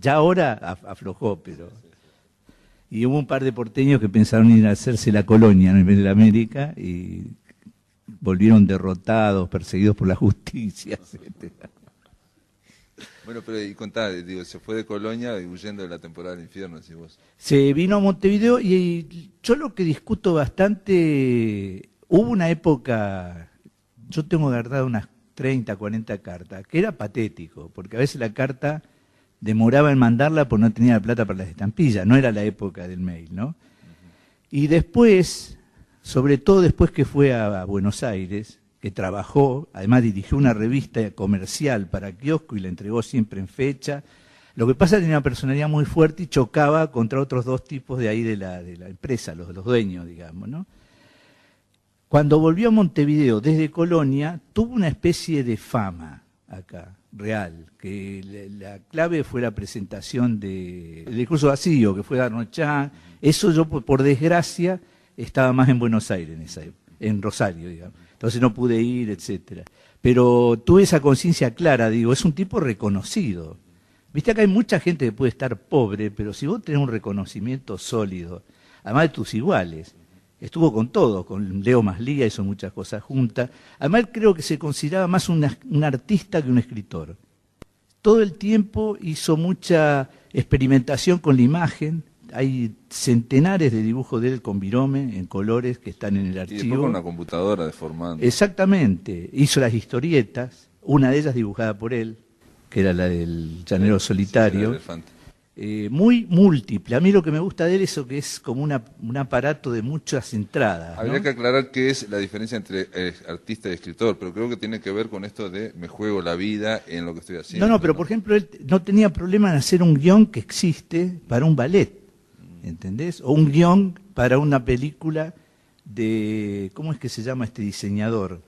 Ya ahora aflojó, pero... Y hubo un par de porteños que pensaron ir a hacerse la colonia en América y volvieron derrotados, perseguidos por la justicia, etcétera. Bueno, pero y contá, digo, se fue de Colonia huyendo de la temporada del infierno, decís vos. Se vino a Montevideo y yo lo que discuto bastante, hubo una época, yo tengo guardado unas 30, 40 cartas, que era patético, porque a veces la carta demoraba en mandarla porque no tenía la plata para las estampillas, no era la época del mail, ¿no? Y después, sobre todo después que fue a Buenos Aires, que trabajó, además dirigió una revista comercial para kiosco y la entregó siempre en fecha. Lo que pasa es que tenía una personalidad muy fuerte y chocaba contra otros dos tipos de ahí de la empresa, los dueños, digamos, ¿no? Cuando volvió a Montevideo desde Colonia, tuvo una especie de fama acá, real, que la clave fue la presentación del discurso vacío, que fue Arnold Chan. Eso yo, por desgracia, estaba más en Buenos Aires en esa época, en Rosario, digamos. Entonces no pude ir, etcétera. Pero tuve esa conciencia clara, digo, es un tipo reconocido. Viste, acá hay mucha gente que puede estar pobre, pero si vos tenés un reconocimiento sólido, además de tus iguales, estuvo con todo, con Leo Maslía, hizo muchas cosas juntas. Además creo que se consideraba más un artista que un escritor. Todo el tiempo hizo mucha experimentación con la imagen. Hay centenares de dibujos de él con virome, en colores, que están en el archivo. Y después con una computadora deformando. Exactamente. Hizo las historietas, una de ellas dibujada por él, que era la del llanero solitario. Muy múltiple. A mí lo que me gusta de él es eso, que es como un aparato de muchas entradas, ¿no? Habría que aclarar qué es la diferencia entre artista y escritor, pero creo que tiene que ver con esto de me juego la vida en lo que estoy haciendo. No, pero por ejemplo, él no tenía problema en hacer un guión que existe para un ballet, ¿entendés? O un guión para una película de... ¿Cómo es que se llama este diseñador?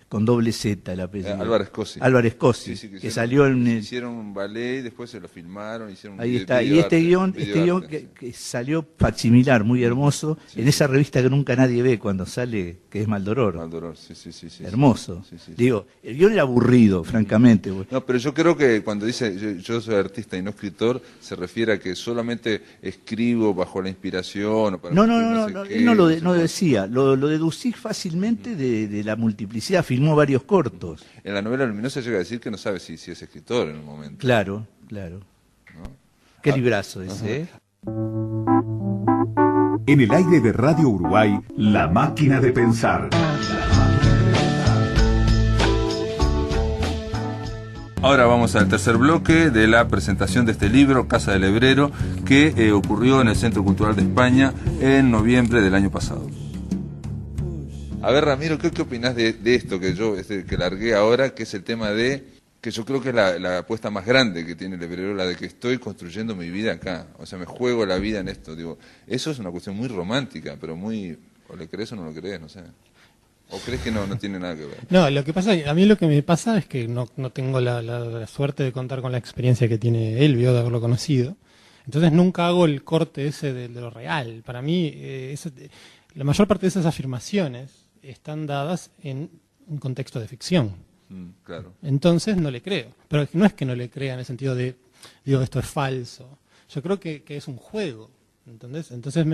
Con doble Z la película. Álvarez Cossi. Álvarez Cossi, sí, que salió en el... Hicieron un ballet, después se lo filmaron, hicieron un ahí está, y este guión que salió facsimilar, muy hermoso, en esa revista que nunca nadie ve cuando sale, que es Maldoror. Maldoror, sí. Hermoso. Sí. Digo, el guión era aburrido, francamente. No, pero yo creo que cuando dice yo soy artista y no escritor, se refiere a que solamente escribo bajo la inspiración. O para no, él no lo decía, lo deducí fácilmente de la multiplicidad, filmó varios cortos. En la novela luminosa llega a decir que no sabe si es escritor en un momento. Claro. ¿No? Qué librazo ese, ¿eh? En el aire de Radio Uruguay, La Máquina de Pensar. Ahora vamos al tercer bloque de la presentación de este libro, Casa del Lebrero, que ocurrió en el Centro Cultural de España en noviembre del año pasado. A ver, Ramiro, ¿qué opinás de esto que yo que largué ahora, que es el tema de, que yo creo que es la apuesta más grande que tiene el Lebrero, la de que estoy construyendo mi vida acá, o sea, me juego la vida en esto, digo, eso es una cuestión muy romántica, pero muy, o le crees o no lo crees, no sé. ¿O crees que no tiene nada que ver? No, lo que pasa, a mí lo que me pasa es que no tengo la suerte de contar con la experiencia que tiene Elvio, de haberlo conocido, entonces nunca hago el corte ese de lo real. Para mí, la mayor parte de esas afirmaciones están dadas en un contexto de ficción. Claro. Entonces no le creo. Pero no es que no le crea en el sentido de, digo, esto es falso. Yo creo que es un juego. ¿Entendés? Entonces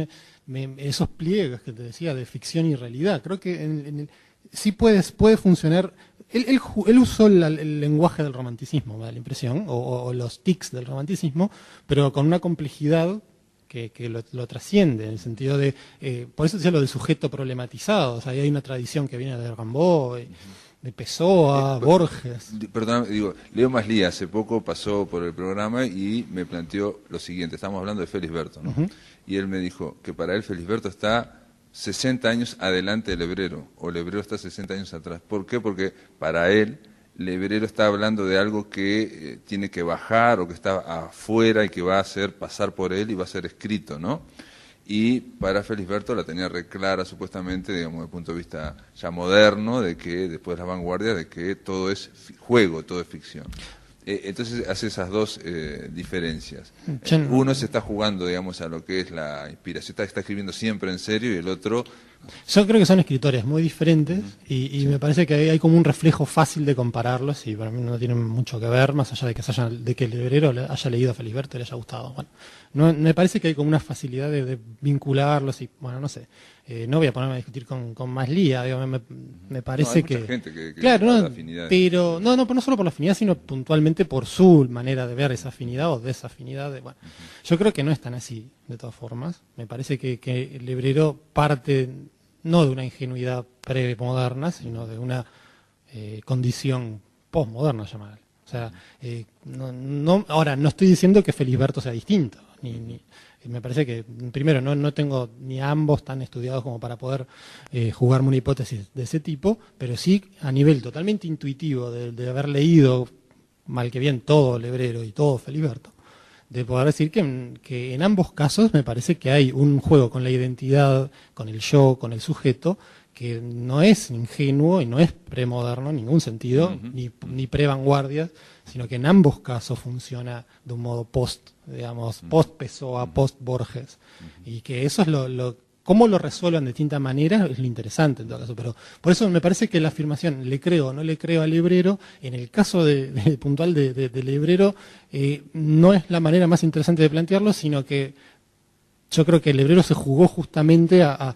esos pliegues que te decía de ficción y realidad, creo que sí puede funcionar. Él usó el lenguaje del romanticismo, me da la impresión, o los tics del romanticismo, pero con una complejidad que lo trasciende, en el sentido de, por eso decía lo del sujeto problematizado, o sea, hay una tradición que viene de Rimbaud, de Pessoa, Borges. Perdón, digo, Leo Maslia hace poco pasó por el programa y me planteó lo siguiente, estamos hablando de Felisberto, ¿no? Y él me dijo que para él Felisberto está 60 años adelante del Lebrero, o Lebrero está 60 años atrás. ¿Por qué? Porque para él, Lebrero está hablando de algo que tiene que bajar o que está afuera y que va a hacer pasar por él y va a ser escrito, ¿no? Y para Felisberto la tenía reclara supuestamente, digamos, desde el punto de vista ya moderno, de que después de las vanguardias, de que todo es juego, todo es ficción. Entonces hace esas dos diferencias. Uno se está jugando, digamos, a lo que es la inspiración, está escribiendo siempre en serio, y el otro... Yo creo que son escritores muy diferentes y me parece que hay como un reflejo fácil de compararlos y para mí no tienen mucho que ver, más allá de que el Lebrero haya leído a Felisberto y le haya gustado. Bueno, no, me parece que hay como una facilidad de vincularlos y, bueno, no sé, no voy a ponerme a discutir con Maslia, digo, me parece no, hay mucha gente que claro, no, afinidad. Pero no solo por la afinidad, sino puntualmente por su manera de ver esa afinidad o desafinidad. Bueno, yo creo que no es tan así, de todas formas. Me parece que el Lebrero parte no de una ingenuidad premoderna, sino de una condición postmoderna, llamarla. O sea, ahora, no estoy diciendo que Felisberto sea distinto, me parece que, primero, no tengo ni a ambos tan estudiados como para poder jugarme una hipótesis de ese tipo, pero sí a nivel totalmente intuitivo de haber leído, mal que bien, todo Lebrero y todo Felisberto, de poder decir que en ambos casos me parece que hay un juego con la identidad, con el yo, con el sujeto, que no es ingenuo y no es premoderno en ningún sentido, ni pre-vanguardias, sino que en ambos casos funciona de un modo post-Pessoa, post-Borges. Y que eso es cómo lo resuelvan de distintas maneras es lo interesante en todo caso. Pero por eso me parece que la afirmación, le creo o no le creo al Lebrero, en el caso puntual de Lebrero, no es la manera más interesante de plantearlo, sino que yo creo que el Lebrero se jugó justamente a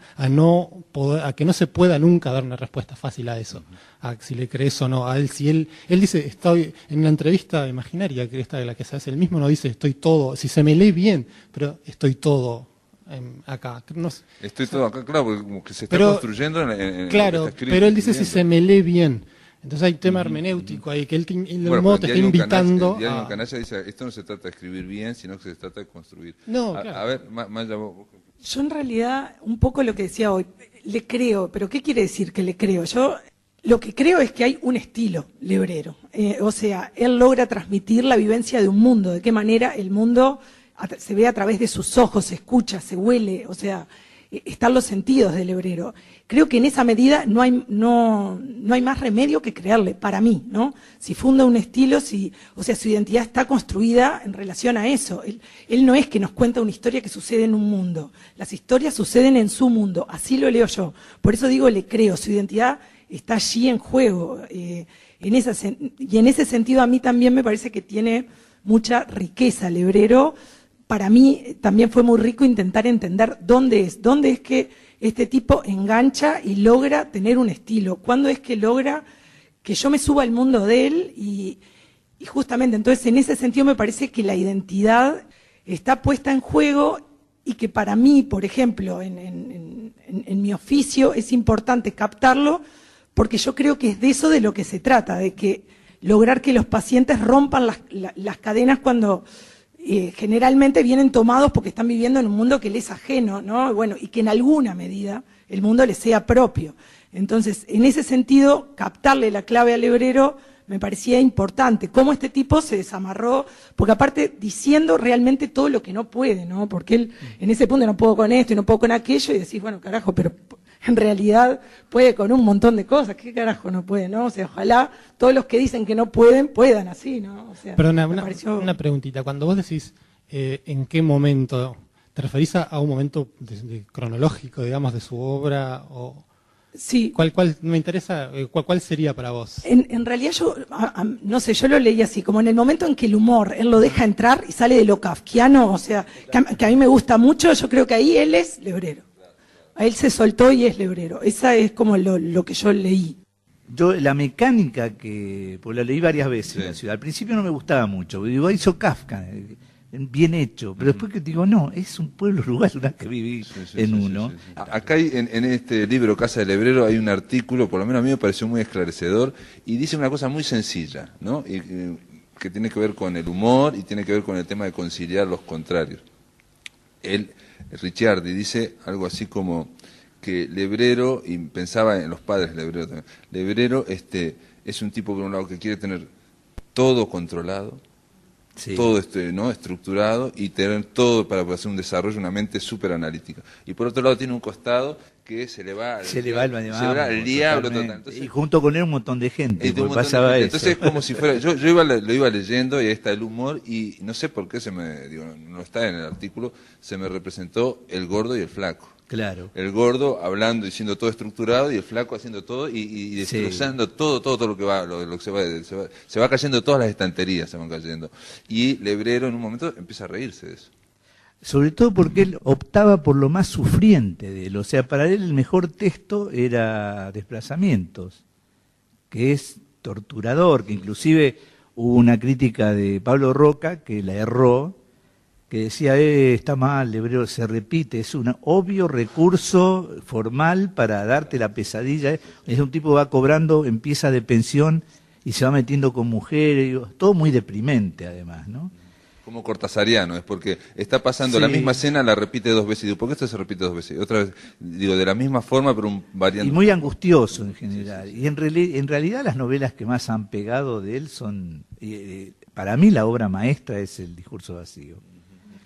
que no se pueda nunca dar una respuesta fácil a eso, a si le crees o no. A él, si él dice, estoy en la entrevista imaginaria que esta de la que se hace, él mismo no dice estoy todo, si se me lee bien, pero estoy todo acá. No sé. Estoy todo acá, claro, porque como que se está construyendo en claro, lo que está escrito, pero él dice si se me lee bien. Entonces hay un tema hermenéutico ahí, que él de algún modo te está invitando El diario Canalla dice, esto no se trata de escribir bien, sino que se trata de construir. No, claro. A ver, Maya, vos... Yo en realidad, un poco lo que decía hoy, le creo, pero ¿qué quiere decir que le creo? Yo lo que creo es que hay un estilo lebrero. O sea, él logra transmitir la vivencia de un mundo, de qué manera el mundo se ve a través de sus ojos, se escucha, se huele, o sea, están los sentidos del Lebrero. Creo que en esa medida no hay más remedio que creerle, para mí, ¿no? Si funda un estilo, o sea, su identidad está construida en relación a eso. Él no es que nos cuenta una historia que sucede en un mundo. Las historias suceden en su mundo, así lo leo yo. Por eso digo, le creo, su identidad está allí en juego. Y en ese sentido a mí también me parece que tiene mucha riqueza Lebrero. Para mí también fue muy rico intentar entender dónde es que este tipo engancha y logra tener un estilo, cuándo es que logra que yo me suba al mundo de él y justamente entonces en ese sentido me parece que la identidad está puesta en juego y que para mí, por ejemplo, en mi oficio es importante captarlo porque yo creo que es de eso de lo que se trata, de que lograr que los pacientes rompan las cadenas cuando... generalmente vienen tomados porque están viviendo en un mundo que les es ajeno, ¿no? Bueno, y que en alguna medida el mundo les sea propio. Entonces, en ese sentido, captarle la clave al Lebrero me parecía importante. Cómo este tipo se desamarró, porque aparte diciendo realmente todo lo que no puede, ¿no? Porque él en ese punto no puedo con esto y no puedo con aquello y decís, bueno, carajo, pero en realidad puede con un montón de cosas. ¿Qué carajo no puede, no? O sea, ojalá todos los que dicen que no pueden, puedan así, ¿no? O sea, pero una preguntita. Cuando vos decís en qué momento, ¿te referís a un momento cronológico, digamos, de su obra? O sí. ¿Cuál me interesa? ¿Cuál sería para vos? En realidad yo, no sé, yo lo leí así, como en el momento en que el humor, él lo deja entrar y sale de lo kafkiano, o sea, que a mí me gusta mucho, yo creo que ahí él es Lebrero. A él se soltó y es Lebrero. Esa es como lo que yo leí. Yo, la mecánica pues la leí varias veces en la ciudad. Al principio no me gustaba mucho. Digo, hizo Kafka. bien hecho. Pero después que digo, no, es un pueblo uruguayo, una que viví en uno. Sí. Acá hay, en este libro Casa del Lebrero hay un artículo, por lo menos a mí me pareció muy esclarecedor, y dice una cosa muy sencilla, ¿no? Que tiene que ver con el humor y tiene que ver con el tema de conciliar los contrarios. Ricciardi dice algo así como que Lebrero, y pensaba en los padres de Lebrero también, Lebrero es un tipo, por un lado, que quiere tener todo controlado, todo ¿no? estructurado, y tener todo para hacer un desarrollo, una mente súper analítica. Y por otro lado tiene un costado que se le va al diablo total. Entonces, y junto con él un montón de gente, pasaba eso. Entonces es como si fuera, yo lo iba leyendo, y ahí está el humor, y no sé por qué no está en el artículo, se me representó el gordo y el flaco. Claro. El gordo hablando, diciendo todo estructurado, y el flaco haciendo todo y destrozando todo lo que va, lo que se va cayendo, todas las estanterías se van cayendo. Y Lebrero en un momento empieza a reírse de eso. Sobre todo porque él optaba por lo más sufriente de él. O sea, para él el mejor texto era Desplazamientos, que es torturador, que inclusive hubo una crítica de Pablo Roca que la erró, que decía, está mal, Lebrero se repite, es un obvio recurso formal para darte la pesadilla. Es un tipo que va cobrando, empieza de pensión y se va metiendo con mujeres, todo muy deprimente además, ¿no? Como cortasariano, es porque está pasando la misma escena, la repite dos veces, y digo, ¿por qué esto se repite dos veces? Otra vez, digo, de la misma forma, pero un variante. Y muy angustioso en general. Y en realidad las novelas que más han pegado de él son, para mí la obra maestra es El discurso vacío.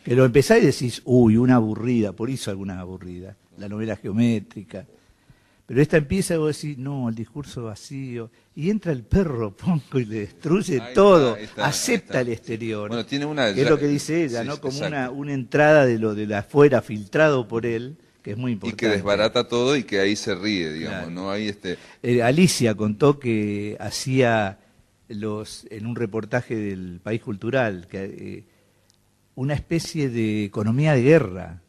Que lo empezás y decís, uy, una aburrida, por eso algunas aburridas, la novela geométrica. Pero esta empieza y vos decís, no, El discurso vacío, y entra el perro Ponco y le destruye todo, acepta el exterior. Bueno, tiene una, que es lo que dice ella, ¿no? Como una entrada de lo de la afuera filtrado por él, que es muy importante. Y que desbarata todo y que ahí se ríe, digamos, claro. ¿no? Ahí Alicia contó que hacía en un reportaje del País Cultural, que una especie de economía de guerra.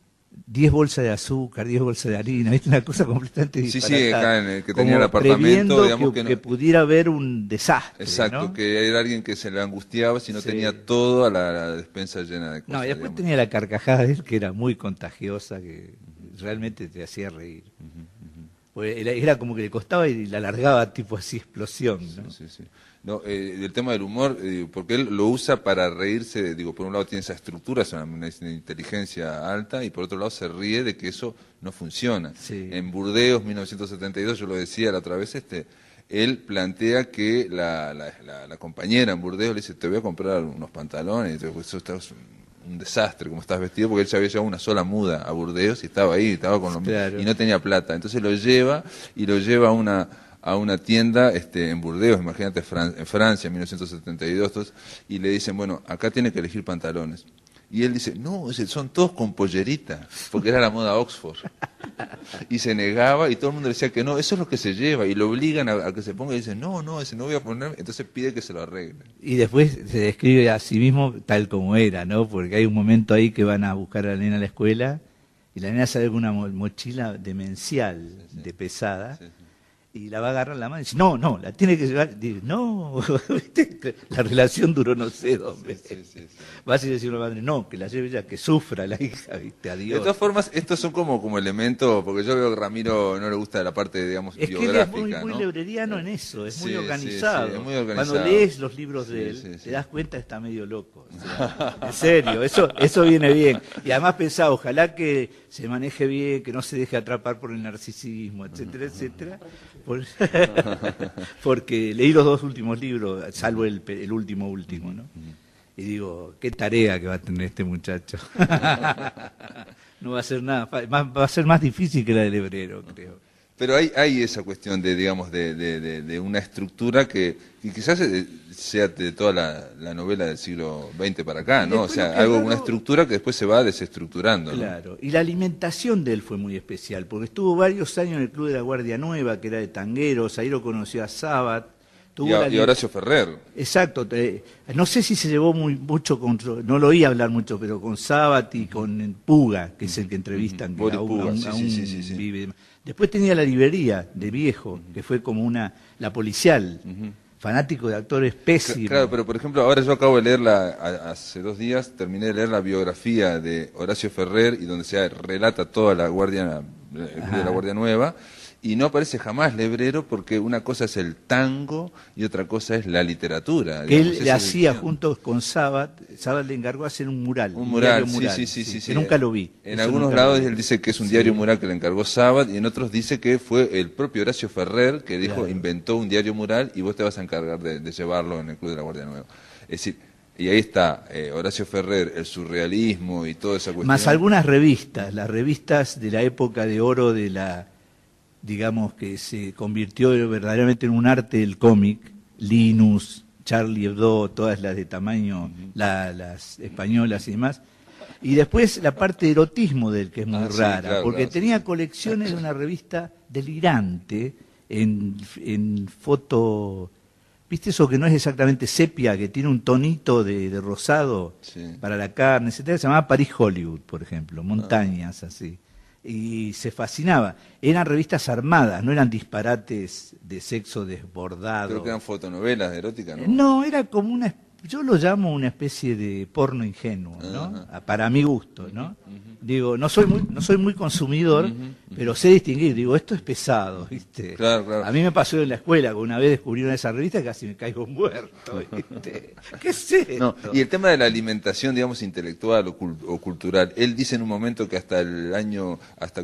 10 bolsas de azúcar, 10 bolsas de harina, ¿viste? Una cosa completamente disparatada. Sí, acá en el que tenía el apartamento, digamos que pudiera haber un desastre. Exacto, ¿no? Que era alguien que se le angustiaba si no tenía toda la despensa llena de cosas. No, y después tenía la carcajada de él, que era muy contagiosa, que realmente te hacía reír. Pues era como que le costaba y la largaba tipo así, explosión, ¿no? Sí. No, el tema del humor, porque él lo usa para reírse, digo, por un lado tiene esa estructura, es una inteligencia alta, y por otro lado se ríe de que eso no funciona. Sí. En Burdeos, 1972, yo lo decía la otra vez, él plantea que la compañera en Burdeos le dice, te voy a comprar unos pantalones, y eso está un desastre como estás vestido, porque él ya había llevado una sola muda a Burdeos y estaba ahí, y no tenía plata. Entonces lo lleva a una tienda en Burdeos, imagínate, en Francia, en 1972, y le dicen, bueno, acá tiene que elegir pantalones. Y él dice, no, son todos con pollerita, porque era la moda Oxford. Y se negaba, y todo el mundo le decía que no, eso es lo que se lleva, y lo obligan a que se ponga, y dice, no, ese no voy a poner, entonces pide que se lo arreglen. Y después se describe a sí mismo tal como era, ¿no? Porque hay un momento ahí que van a buscar a la nena a la escuela, y la nena sale con una mochila demencial, de pesada, y la va a agarrar la mano y dice, no, la tiene que llevar. Dice, no, la relación duró no sé dónde. Vas a decir a la madre, no, que la lleve ella, que sufra la hija, ¿viste? Adiós. De todas formas, estos son como elementos, porque yo veo que a Ramiro no le gusta la parte, digamos, biográfica. Es que él es muy lebreriano en eso, es muy organizado. Es muy organizado. Cuando lees los libros de él, te das cuenta que está medio loco. O sea, en serio, eso viene bien. Y además pensá, ojalá que se maneje bien, que no se deje atrapar por el narcisismo, etcétera, etcétera. Porque leí los dos últimos libros, salvo el último, ¿no? Y digo, qué tarea que va a tener este muchacho. No va a ser nada, va a ser más difícil que la del Lebrero, creo. Pero hay esa cuestión de una estructura que quizás sea de toda la novela del siglo XX para acá, ¿no? O sea, una estructura que después se va desestructurando, ¿no? Claro, y la alimentación de él fue muy especial, porque estuvo varios años en el Club de la Guardia Nueva, que era de tangueros, ahí lo conoció a Sabat. Y Horacio Ferrer. Exacto, no sé si se llevó mucho no lo oí hablar mucho, pero con Sabat y con Puga, que es el que entrevistan, que vive. Después tenía la librería de Viejo, que fue como la policial, fanático de actores pésimo. Claro, pero por ejemplo, ahora yo acabo de leerla, hace 2 días, terminé de leer la biografía de Horacio Ferrer, y donde se relata toda la Guardia, el Club de la Guardia Nueva, y no aparece jamás Lebrero, porque una cosa es el tango y otra cosa es la literatura. Digamos, él le hacía junto con Sabat le encargó hacer un mural. Un mural, mural sí. Que nunca lo vi. En algunos lados él dice que es un diario mural que le encargó Sabat, y en otros dice que fue el propio Horacio Ferrer que dijo, inventó un diario mural y vos te vas a encargar de llevarlo en el Club de la Guardia Nueva. Es decir, y ahí está Horacio Ferrer, el surrealismo y toda esa cuestión. Más algunas revistas, las revistas de la época de oro de la, digamos, que se convirtió verdaderamente en un arte del cómic, Linus, Charlie Hebdo, todas las de tamaño, las españolas y demás. Y después la parte de erotismo del que es muy rara, claro, porque tenía colecciones de una revista delirante en foto, ¿viste eso que no es exactamente sepia, que tiene un tonito de rosado para la carne, etcétera? Se llamaba París Hollywood, por ejemplo, montañas así. Y se fascinaba. Eran revistas armadas, no eran disparates de sexo desbordado. Creo que eran fotonovelas eróticas, ¿no? No, era como una, yo lo llamo una especie de porno ingenuo, ¿no? Para mi gusto, ¿no? Digo, no soy muy consumidor, pero sé distinguir. Digo, esto es pesado, ¿viste? Claro. A mí me pasó en la escuela, que una vez descubrieron esa revista y casi me caigo muerto, ¿viste? ¿Qué es esto? No, y el tema de la alimentación, digamos, intelectual o cultural, él dice en un momento que hasta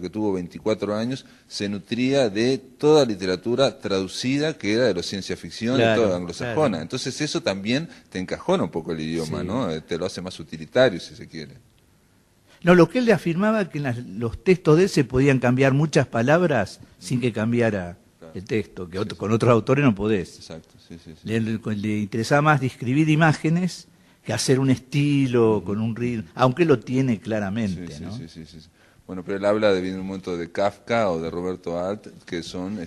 que tuvo 24 años, se nutría de toda literatura traducida que era de la ciencia ficción, de toda anglosajona. Claro. Entonces eso también te encajona un poco el idioma, ¿no? Te lo hace más utilitario, si se quiere. No, lo que él le afirmaba que en los textos de él se podían cambiar muchas palabras sin que cambiara el texto, que con otros autores no podés. Exacto, sí. Le interesaba más describir imágenes que hacer un estilo con un ritmo, aunque lo tiene claramente, ¿no? Sí. Bueno, pero él habla de un momento de Kafka o de Roberto Alt, que son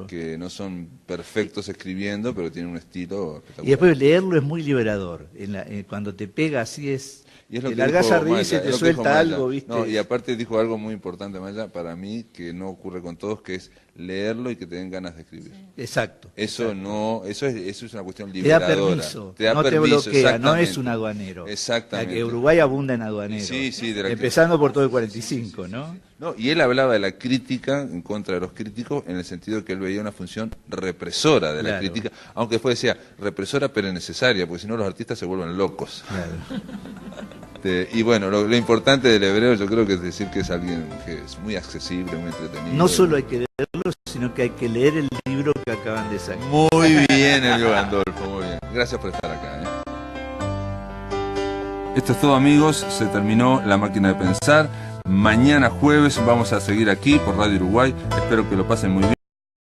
que no son perfectos escribiendo, pero tienen un estilo espectacular. Y después leerlo es muy liberador. Cuando te pega así es... Y es lo te que largas a reír y Maya, se te suelta algo, ¿viste? No, y aparte dijo algo muy importante, Maya, para mí, que no ocurre con todos, que es leerlo y que te den ganas de escribir. Exacto. Eso es una cuestión liberadora. Te da permiso, te da no permiso, te bloquea, no es un aduanero. Exactamente. Que Uruguay abunda en aduaneros. Sí, empezando por todo el 45, ¿no? No, y él hablaba de la crítica en contra de los críticos, en el sentido de que él veía una función represora de la crítica, aunque después decía represora pero necesaria, porque si no los artistas se vuelven locos. Claro. Y bueno, lo importante del Hebreo yo creo que es decir que es alguien que es muy accesible, muy entretenido. No solo hay que leerlo, sino que hay que leer el libro que acaban de sacar. Muy bien, Elio Gandolfo, muy bien. Gracias por estar acá. Esto es todo, amigos, se terminó La Máquina de Pensar. Mañana jueves vamos a seguir aquí por Radio Uruguay, espero que lo pasen muy bien.